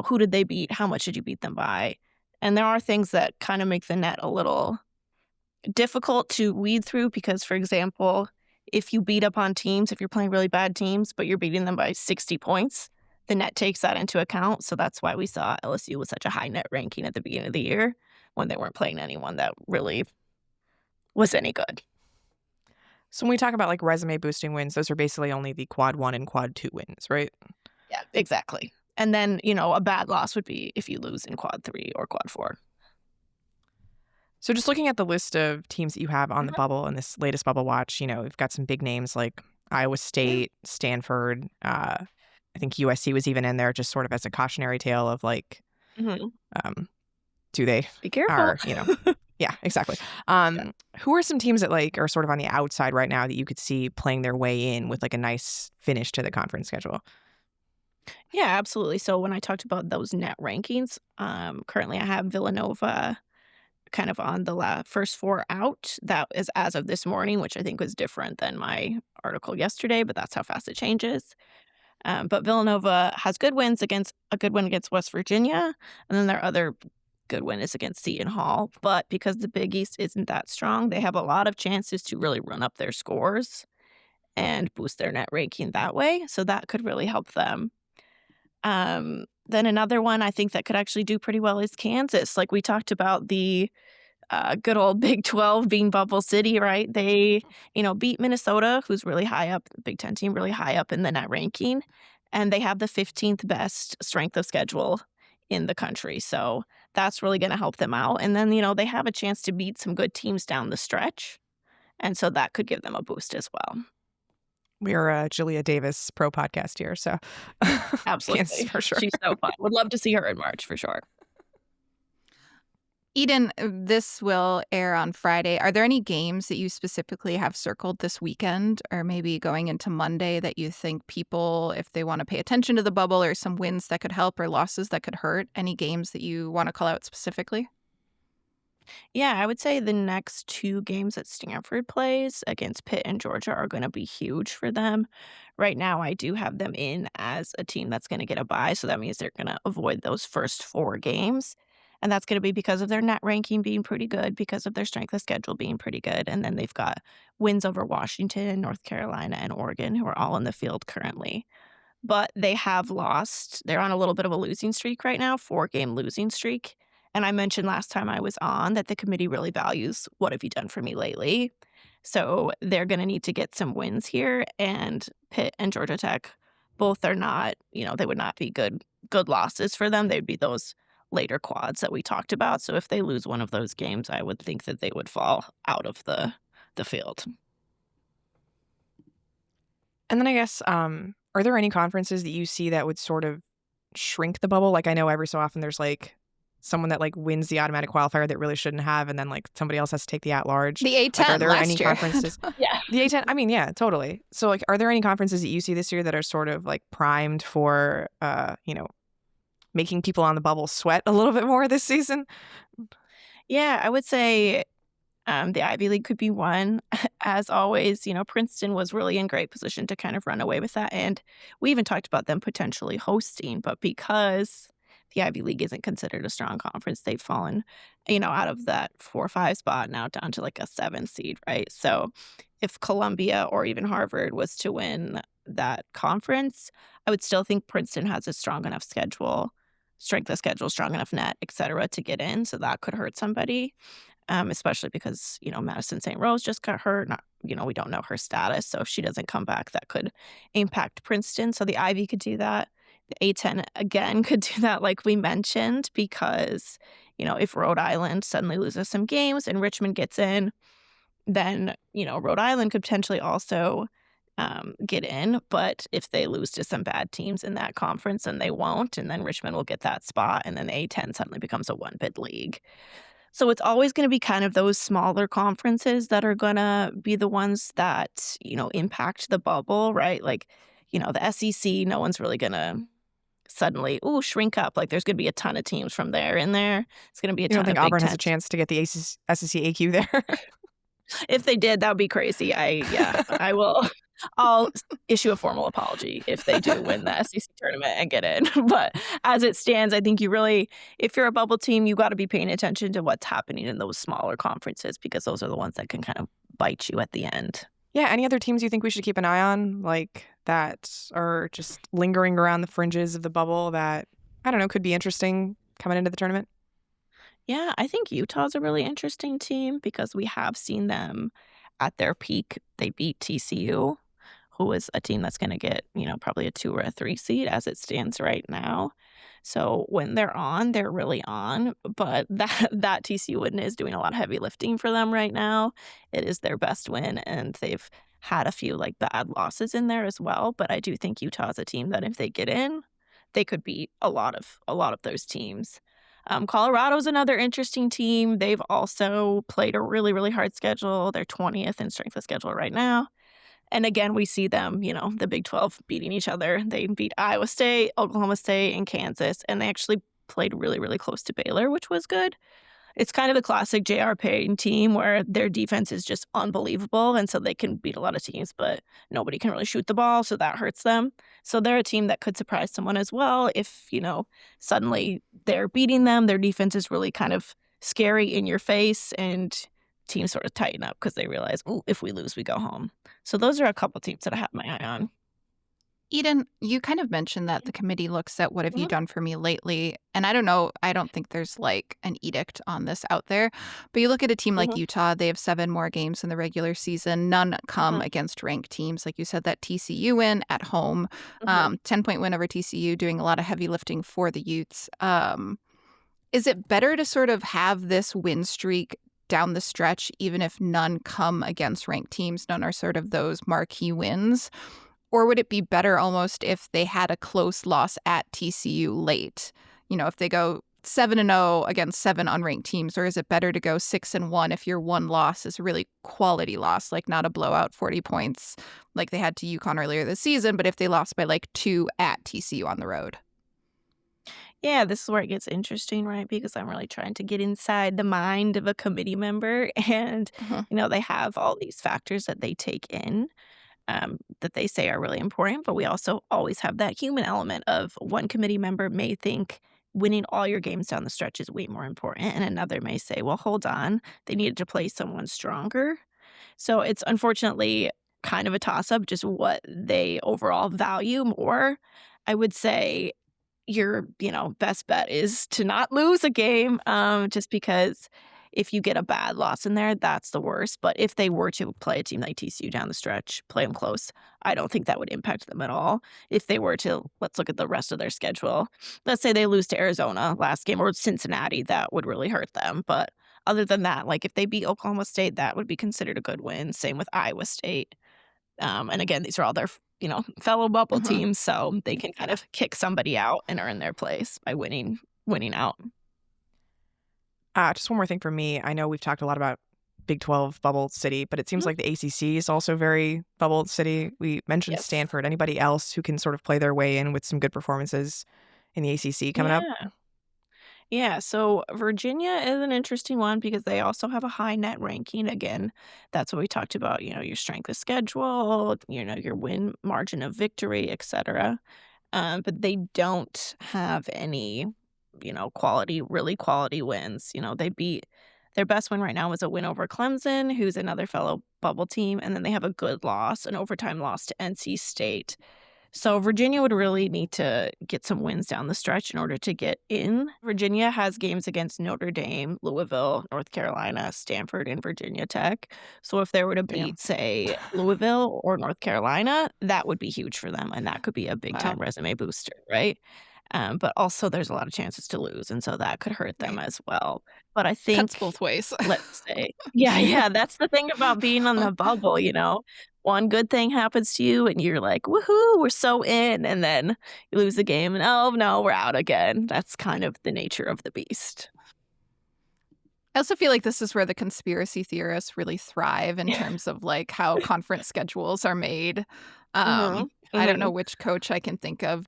Who did they beat? How much did you beat them by? And there are things that kind of make the net a little difficult to weed through because, for example, if you beat up on teams, if you're playing really bad teams, but you're beating them by 60 points, the net takes that into account. So that's why we saw LSU with such a high net ranking at the beginning of the year when they weren't playing anyone that really was any good. So when we talk about like resume boosting wins, those are basically only the quad 1 and quad 2 wins, right? Yeah, exactly. And then, a bad loss would be if you lose in quad 3 or quad 4. So just looking at the list of teams that you have on the Mhm. bubble in this latest bubble watch, we've got some big names like Iowa State, Stanford. I think USC was even in there just sort of as a cautionary tale of like, Mhm. do they Be careful. are, yeah, exactly. Who are some teams that like are sort of on the outside right now that you could see playing their way in with like a nice finish to the conference schedule? Yeah, absolutely. So when I talked about those net rankings, currently I have Villanova kind of on the first 4 out. That is as of this morning, which I think was different than my article yesterday, but that's how fast it changes. But Villanova has good wins against a good win against West Virginia, and then their other good win is against Seton Hall. But because the Big East isn't that strong, they have a lot of chances to really run up their scores and boost their net ranking that way. So that could really help them. Then another one I think that could actually do pretty well is Kansas. Like we talked about the good old Big 12 being Bubble City, right? They, beat Minnesota, who's really high up, the Big 10 team, really high up in the net ranking. And they have the 15th best strength of schedule in the country. So that's really going to help them out. And then, they have a chance to beat some good teams down the stretch. And so that could give them a boost as well. We're a Julia Davis pro podcast here, so Absolutely. Kansas for sure. She's so fun. Would love to see her in March for sure. Eden, this will air on Friday. Are there any games that you specifically have circled this weekend or maybe going into Monday that you think people, if they want to pay attention to the bubble or some wins that could help or losses that could hurt, any games that you want to call out specifically? Yeah, I would say the next 2 games that Stanford plays against Pitt and Georgia are going to be huge for them. Right now, I do have them in as a team that's going to get a bye, so that means they're going to avoid those first 4 games. And that's going to be because of their net ranking being pretty good, because of their strength of schedule being pretty good. And then they've got wins over Washington, North Carolina, and Oregon, who are all in the field currently. But they have lost. They're on a little bit of a losing streak right now, 4-game losing streak. And I mentioned last time I was on that the committee really values what have you done for me lately. So they're going to need to get some wins here. And Pitt and Georgia Tech both are not, they would not be good losses for them. They'd be those later quads that we talked about. So if they lose one of those games, I would think that they would fall out of the field. And then I guess, are there any conferences that you see that would sort of shrink the bubble? Like, I know every so often there's, like, someone that, like, wins the automatic qualifier that really shouldn't have, and then, like, somebody else has to take the at-large. The Like, are A10 there any last year. conferences Yeah. The A10 I mean, yeah, totally. So, like, are there any conferences that you see this year that are sort of, like, primed for, making people on the bubble sweat a little bit more this season? Yeah, I would say the Ivy League could be one. As always, Princeton was really in great position to kind of run away with that. And we even talked about them potentially hosting, but because the Ivy League isn't considered a strong conference, they've fallen, out of that 4 or 5 spot now down to like a 7 seed, right? So if Columbia or even Harvard was to win that conference, I would still think Princeton has a strong enough strength of schedule, strong enough net, et cetera, to get in. So that could hurt somebody. Especially because, Madison St. Rose just got hurt. Not, we don't know her status. So if she doesn't come back, that could impact Princeton. So the Ivy could do that. The A10, again, could do that, like we mentioned, because, if Rhode Island suddenly loses some games and Richmond gets in, then, Rhode Island could potentially also get in. But if they lose to some bad teams in that conference, then they won't. And then Richmond will get that spot. And then the A10 suddenly becomes a one-bid league. So it's always going to be kind of those smaller conferences that are going to be the ones that, impact the bubble, right? Like, the SEC, no one's really going to suddenly, shrink up. Like there's going to be a ton of teams from there in there. It's going to be a You ton don't think of Big Auburn has Ten. a chance to get the SEC AQ there? If they did, that would be crazy. I will. I'll issue a formal apology if they do win the SEC tournament and get in. But as it stands, I think if you're a bubble team, you got to be paying attention to what's happening in those smaller conferences because those are the ones that can kind of bite you at the end. Yeah, any other teams you think we should keep an eye on, like, that are just lingering around the fringes of the bubble that, I don't know, could be interesting coming into the tournament? Yeah, I think Utah's a really interesting team because we have seen them at their peak. They beat TCU, who is a team that's going to get, probably a 2 or a 3 seed as it stands right now. So when they're on, they're really on. But that TCU win is doing a lot of heavy lifting for them right now. It is their best win, and they've had a few like bad losses in there as well. But I do think Utah is a team that if they get in, they could beat a lot of those teams. Colorado's another interesting team. They've also played a really, really hard schedule. They're 20th in strength of schedule right now. And again, we see them, the Big 12 beating each other. They beat Iowa State, Oklahoma State, and Kansas, and they actually played really, really close to Baylor, which was good. It's kind of the classic J.R. Payne team where their defense is just unbelievable, and so they can beat a lot of teams, but nobody can really shoot the ball, so that hurts them. So they're a team that could surprise someone as well if, suddenly they're beating them. Their defense is really kind of scary in your face, and teams sort of tighten up because they realize, if we lose, we go home. So those are a couple teams that I have my eye on. Eden, you kind of mentioned that the committee looks at what have you done for me lately. And I don't know, I don't think there's like an edict on this out there. But you look at a team like Utah, they have 7 more games in the regular season. None come against ranked teams. Like you said, that TCU win at home, 10-point win over TCU, doing a lot of heavy lifting for the Utes. Is it better to sort of have this win streak down the stretch, even if none come against ranked teams, none are sort of those marquee wins? Or would it be better almost if they had a close loss at TCU late? If they go 7-0 against 7 unranked teams, or is it better to go 6-1 if your one loss is a really quality loss, like not a blowout 40 points like they had to UConn earlier this season, but if they lost by like 2 at TCU on the road? Yeah, this is where it gets interesting, right? Because I'm really trying to get inside the mind of a committee member. And, they have all these factors that they take in that they say are really important. But we also always have that human element of one committee member may think winning all your games down the stretch is way more important. And another may say, well, hold on, they needed to play someone stronger. So it's unfortunately kind of a toss-up, just what they overall value more. I would say your best bet is to not lose a game, just because if you get a bad loss in there, that's the worst. But if they were to play a team like TCU down the stretch, play them close, I don't think that would impact them at all. If they were to, let's look at the rest of their schedule. Let's say they lose to Arizona last game or Cincinnati, that would really hurt them. But other than that, like if they beat Oklahoma State, that would be considered a good win. Same with Iowa State. And again, these are all their fellow bubble Mhm. teams, so they can kind of kick somebody out and earn their place by winning out. Just one more thing for me. I know we've talked a lot about Big 12 bubble city, but it seems Mhm. like the ACC is also very bubble city. We mentioned Yes. Stanford. Anybody else who can sort of play their way in with some good performances in the ACC coming up? Yeah. Yeah, so Virginia is an interesting one because they also have a high net ranking. Again, that's what we talked about, your strength of schedule, your win margin of victory, etc. But they don't have any, really quality wins. They beat their best win right now was a win over Clemson, who's another fellow bubble team, and then they have a good loss, an overtime loss to NC State. So Virginia would really need to get some wins down the stretch in order to get in. Virginia has games against Notre Dame, Louisville, North Carolina, Stanford, and Virginia Tech. So if they were to Damn. beat, say, Louisville or North Carolina, that would be huge for them, and that could be a big time Wow. resume booster, right? But also there's a lot of chances to lose, and so that could hurt them Right. as well. But I Cuts think, both ways. let's say, yeah, that's the thing about being on the bubble, one good thing happens to you and you're like, woohoo, we're so in. And then you lose the game and oh no, we're out again. That's kind of the nature of the beast. I also feel like this is where the conspiracy theorists really thrive in Yeah. terms of like how conference schedules are made. hmm I don't hmm know which coach I can think of,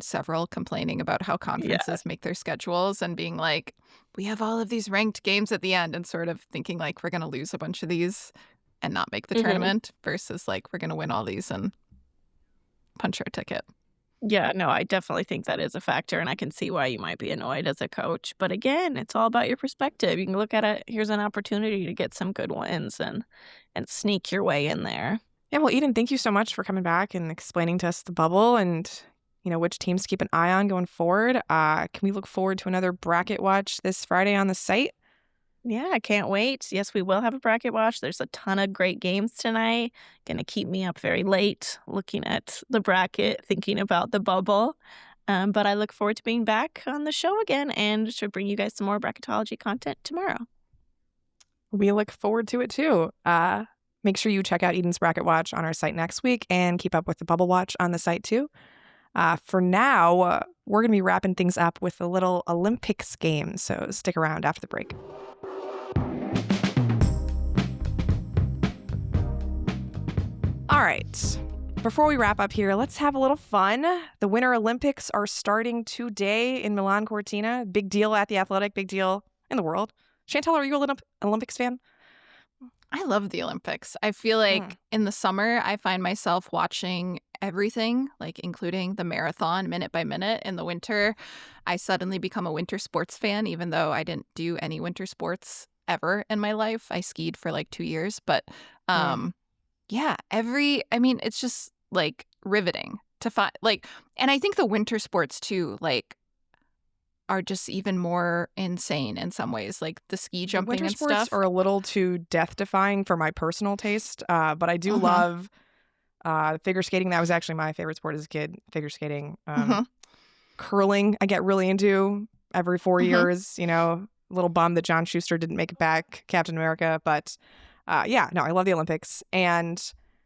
several complaining about how Yeah. conferences make their schedules and being like, we have all of these ranked games at the end and sort of thinking like we're going to lose a bunch of these and not make the hmm tournament versus like we're going to win all these and punch our ticket. Yeah, no, I definitely think that is a factor, and I can see why you might be annoyed as a coach. But again, it's all about your perspective. You can look at it, here's an opportunity to get some good wins and sneak your way in there. Yeah, well, Eden, thank you so much for coming back and explaining to us the bubble and, which teams to keep an eye on going forward. Can we look forward to another bracket watch this Friday on the site? Yeah, I can't wait. Yes, we will have a bracket watch. There's a ton of great games tonight. Gonna keep me up very late looking at the bracket, thinking about the bubble. But I look forward to being back on the show again and to bring you guys some more bracketology content tomorrow. We look forward to it too. Make sure you check out Eden's Bracket Watch on our site next week and keep up with the Bubble Watch on the site too. For now, we're going to be wrapping things up with a little Olympics game, so stick around after the break. All right. Before we wrap up here, let's have a little fun. The Winter Olympics are starting today in Milan Cortina. Big deal at the Athletic, big deal in the world. Chantel, are you an Olympics fan? I love the Olympics. I feel like in the summer, I find myself watching everything, like including the marathon minute by minute. In the winter, I suddenly become a winter sports fan, even though I didn't do any winter sports ever in my life. I skied for like 2 years, but yeah, it's just like riveting to find and I think the winter sports too, like are just even more insane in some ways, like the ski The jumping winter and sports stuff. are a little too death-defying for my personal taste, but I do Mhm. love figure skating. That was actually my favorite sport as a kid, figure skating. Mhm. Curling, I get really into every 4 Mhm. years, a little bummed that John Schuster didn't make it back, Captain America. But yeah, no, I love the Olympics. And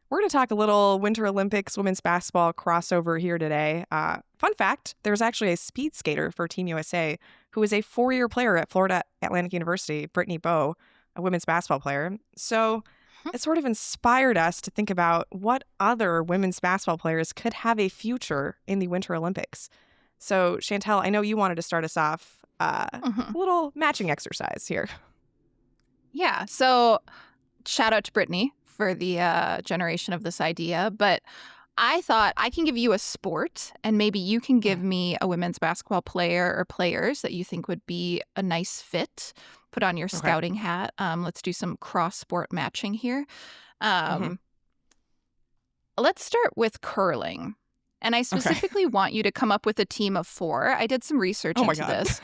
we're going to talk a little Winter Olympics women's basketball crossover here today. Fun fact, there's actually a speed skater for Team USA who is a 4-year player at Florida Atlantic University, Brittany Bowe, a women's basketball player. So it sort of inspired us to think about what other women's basketball players could have a future in the Winter Olympics. So, Chantel, I know you wanted to start us off a Mhm. little matching exercise here. Yeah. So shout out to Brittany for the generation of this idea. But I thought I can give you a sport and maybe you can give me a women's basketball player or players that you think would be a nice fit. Put on your scouting hat. Let's do some cross-sport matching here. Let's start with curling. And I specifically want you to come up with a team of 4. I did some research Oh my into God. this.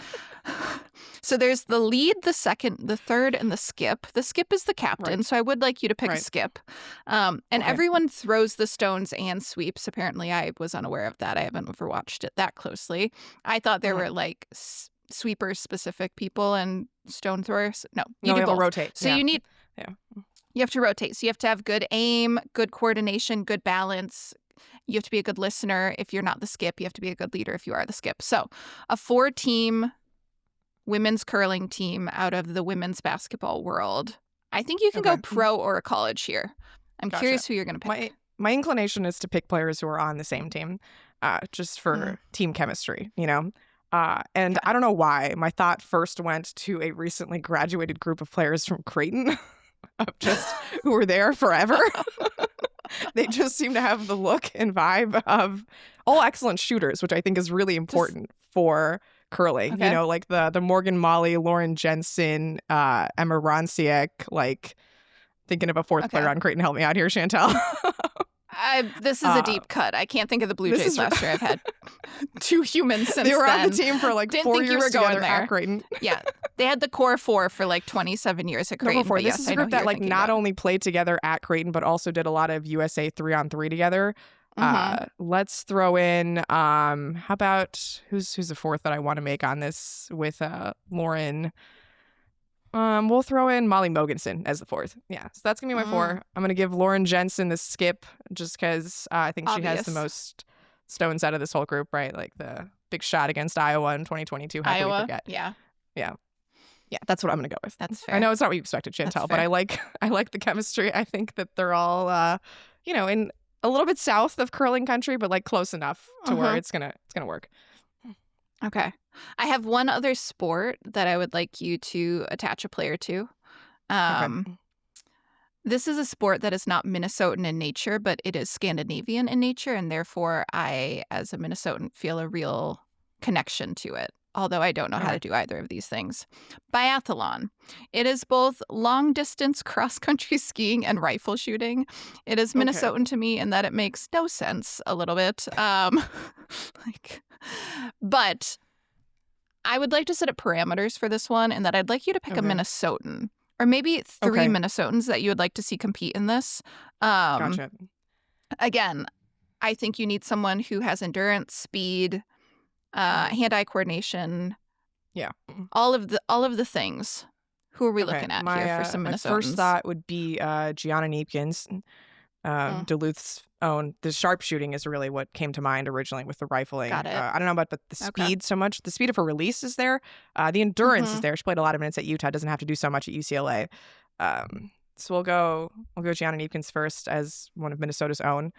So there's the lead, the second, the third, and the skip. The skip is the captain, Right. so I would like you to pick a Right. skip. And Okay. everyone throws the stones and sweeps. Apparently, I was unaware of that. I haven't ever watched it that closely. I thought there were like sweepers specific people and stone throwers. No, you No, do it'll both. rotate. So Yeah. you need Yeah. You have to rotate. So you have to have good aim, good coordination, good balance. You have to be a good listener if you're not the skip. You have to be a good leader if you are the skip. So a 4-team women's curling team out of the women's basketball world. I think you can go pro or a college here. I'm curious who you're going to pick. My inclination is to pick players who are on the same team, just for team chemistry, you know? And I don't know why. My thought first went to a recently graduated group of players from Creighton of just who were there forever. They just seem to have the look and vibe of all excellent shooters, which I think is really important for curling. You know, like the Morgan Molly, Lauren Jensen, Emma Ronsiek, like thinking of a fourth player on Creighton. Help me out here, Chantel. This is a deep cut. I can't think of the Blue Jays last year. I've had 2 humans since they were then. on the team for like Didn't 4 think you years were going together there. at Creighton. Yeah, they had the core 4 for like 27 years at Creighton. No, this is a group that like not only played together at Creighton, but also did a lot of USA 3-on-3 together. Let's throw in how about who's the fourth that I want to make on this with Lauren. We'll throw in Molly Mogensen as the fourth. Yeah, so that's gonna be my 4. I'm gonna give Lauren Jensen the skip just because I think she has the most stones out of this whole group, right? Like the big shot against Iowa in 2022. How can we forget? Yeah, that's what I'm gonna go with. That's fair. I know it's not what you expected, Chantel, but I like the chemistry. I think that they're all in a little bit south of curling country, but like close enough to where it's gonna work. Okay. I have one other sport that I would like you to attach a player to. This is a sport that is not Minnesotan in nature, but it is Scandinavian in nature, and therefore I, as a Minnesotan, feel a real connection to it, although I don't know how to do either of these things. Biathlon. It is both long-distance cross-country skiing and rifle shooting. It is Minnesotan to me in that it makes no sense a little bit. But I would like to set up parameters for this one, and that I'd like you to pick a Minnesotan, or maybe 3 Minnesotans that you would like to see compete in this. Gotcha. Again, I think you need someone who has endurance, speed, hand-eye coordination. Yeah, all of the things. Who are we looking at here for some Minnesotans? My first thought would be Gianna Neepkins, Duluth's own. The sharpshooting is really what came to mind originally with the rifling. Got it. I don't know about the speed so much. The speed of her release is there. The endurance is there. She played a lot of minutes at Utah. Doesn't have to do so much at UCLA. So we'll go Gianna Neepkins first as one of Minnesota's own.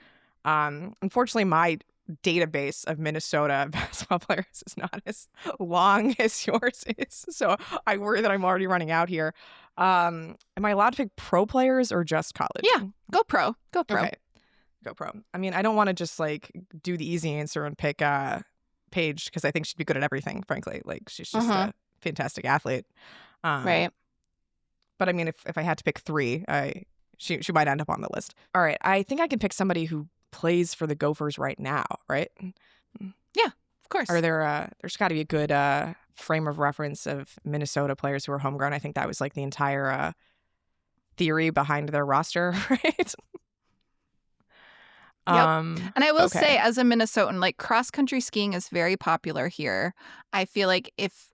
Unfortunately, my database of Minnesota basketball players is not as long as yours is, so I worry that I'm already running out here. Am I allowed to pick pro players or just college? Yeah, go pro. Okay, go pro. I mean, I don't want to just like do the easy answer and pick Paige, because I think she'd be good at everything, frankly. Like, she's just a fantastic athlete. Right. But I mean, if I had to pick 3, she might end up on the list. All right, I think I can pick somebody who plays for the Gophers right now, right? Yeah, of course. Are there's got to be a good frame of reference of Minnesota players who are homegrown. I think that was like the entire theory behind their roster, right? Yep. And I will say, as a Minnesotan, like, cross-country skiing is very popular here. I feel like if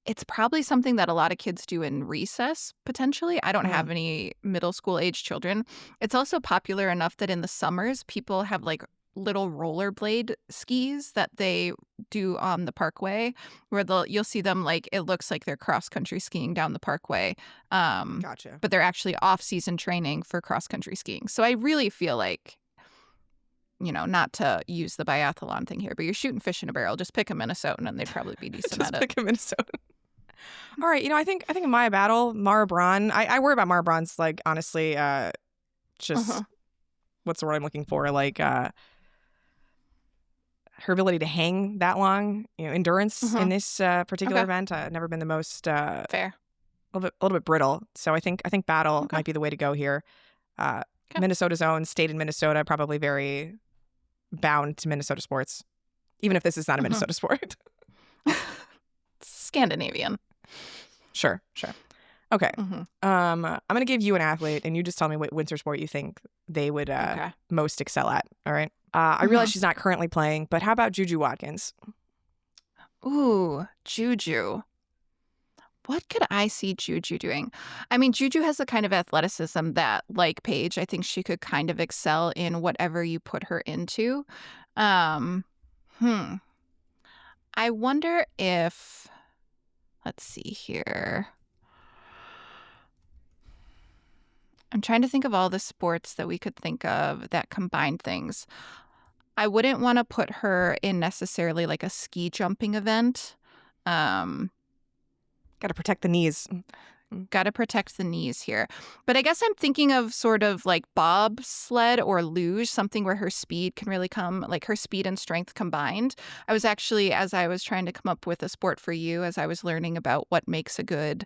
it's probably something that a lot of kids do in recess, potentially. I don't have any middle school age children. It's also popular enough that in the summers, people have like little rollerblade skis that they do on the parkway, where you'll see them, like, it looks like they're cross-country skiing down the parkway. Gotcha. But they're actually off-season training for cross-country skiing. So I really feel like, you know, not to use the biathlon thing here, but you're shooting fish in a barrel. Just pick a Minnesotan and they'd probably be decent at it. Just pick a Minnesotan. All right, I think in my battle, Mara Braun. I worry about Mara Braun's, like, honestly, just what's the word I'm looking for? Like, her ability to hang that long, endurance in this particular event. Never been the most fair, a little bit brittle. So I think battle might be the way to go here. Minnesota's own, stayed in Minnesota, probably very bound to Minnesota sports, even if this is not a Minnesota sport. Scandinavian. Sure. Okay. I'm going to give you an athlete, and you just tell me what winter sport you think they would most excel at. All right. I realize she's not currently playing, but how about JuJu Watkins? Ooh, JuJu. what could I see JuJu doing? I mean, JuJu has the kind of athleticism that, like Paige, I think she could kind of excel in whatever you put her into. Um, hmm. I wonder if, let's see here. I'm trying to think of all the sports that we could think of that combine things. I wouldn't want to put her in necessarily like a ski jumping event. Got to protect the knees. Got to protect the knees here. But I guess I'm thinking of sort of like bobsled or luge, something where her speed can really come, like her speed and strength combined. I was actually, as I was trying to come up with a sport for you, as I was learning about what makes a good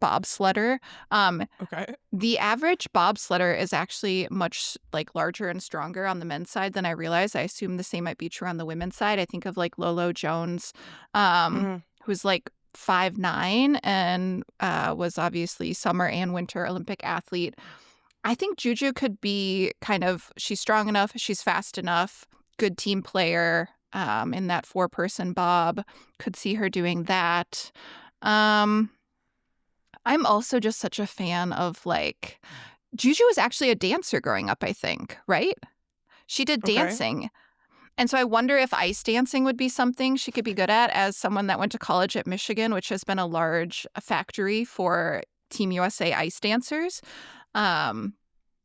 bobsledder, Okay. the average bobsledder is actually much like larger and stronger on the men's side than I realized. I assume the same might be true on the women's side. I think of like Lolo Jones, who's like 5'9" and was obviously summer and winter Olympic athlete. I think JuJu could be kind of, she's strong enough, she's fast enough, good team player in that 4-person bob. Could see her doing that. I'm also just such a fan of like, JuJu was actually a dancer growing up, I think, right? She did Okay. dancing. And so I wonder if ice dancing would be something she could be good at as someone that went to college at Michigan, which has been a large factory for Team USA ice dancers. I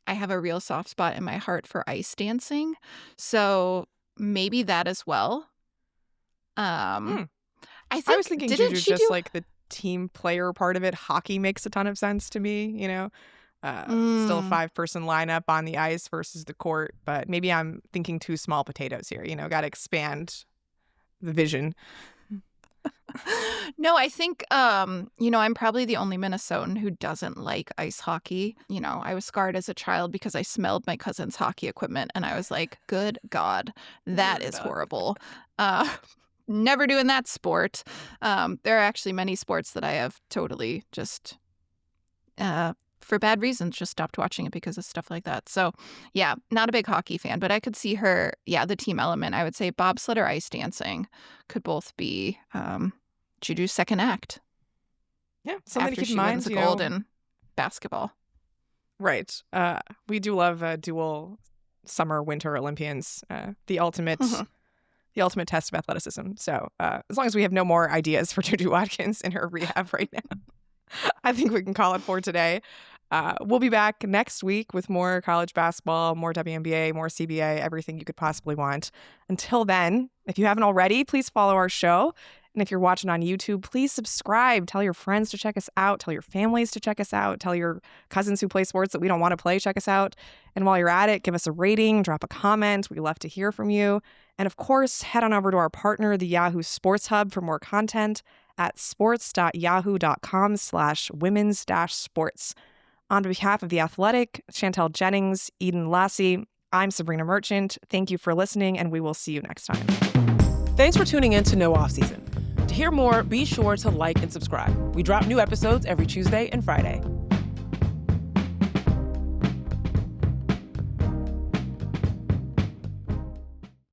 have a real soft spot in my heart for ice dancing. So maybe that as well. I I think, was thinking didn't JuJu she just do like the team player part of it. Hockey makes a ton of sense to me, still a 5-person lineup on the ice versus the court, but maybe I'm thinking too small potatoes here, got to expand the vision. No, I think, I'm probably the only Minnesotan who doesn't like ice hockey. I was scarred as a child because I smelled my cousin's hockey equipment and I was like, good God, that is horrible. Never doing that sport. There are actually many sports that I have totally just, for bad reasons, just stopped watching it because of stuff like that. So, yeah, not a big hockey fan, but I could see her, the team element. I would say bobsled or ice dancing could both be JuJu's second act. Yeah, something after to keep she in mind. wins the gold in basketball. Right. We do love dual summer winter Olympians. The ultimate test of athleticism. So as long as we have no more ideas for JuJu Watkins in her rehab right now, I think we can call it for today. We'll be back next week with more college basketball, more WNBA, more CBA, everything you could possibly want. Until then, if you haven't already, please follow our show. And if you're watching on YouTube, please subscribe. Tell your friends to check us out. Tell your families to check us out. Tell your cousins who play sports that we don't want to play, check us out. And while you're at it, give us a rating, drop a comment. We love to hear from you. And of course, head on over to our partner, the Yahoo Sports Hub, for more content at sports.yahoo.com/women's-sports. On behalf of The Athletic, Chantel Jennings, Eden Laase, I'm Sabreena Merchant. Thank you for listening, and we will see you next time. Thanks for tuning in to No Off Season. To hear more, be sure to like and subscribe. We drop new episodes every Tuesday and Friday.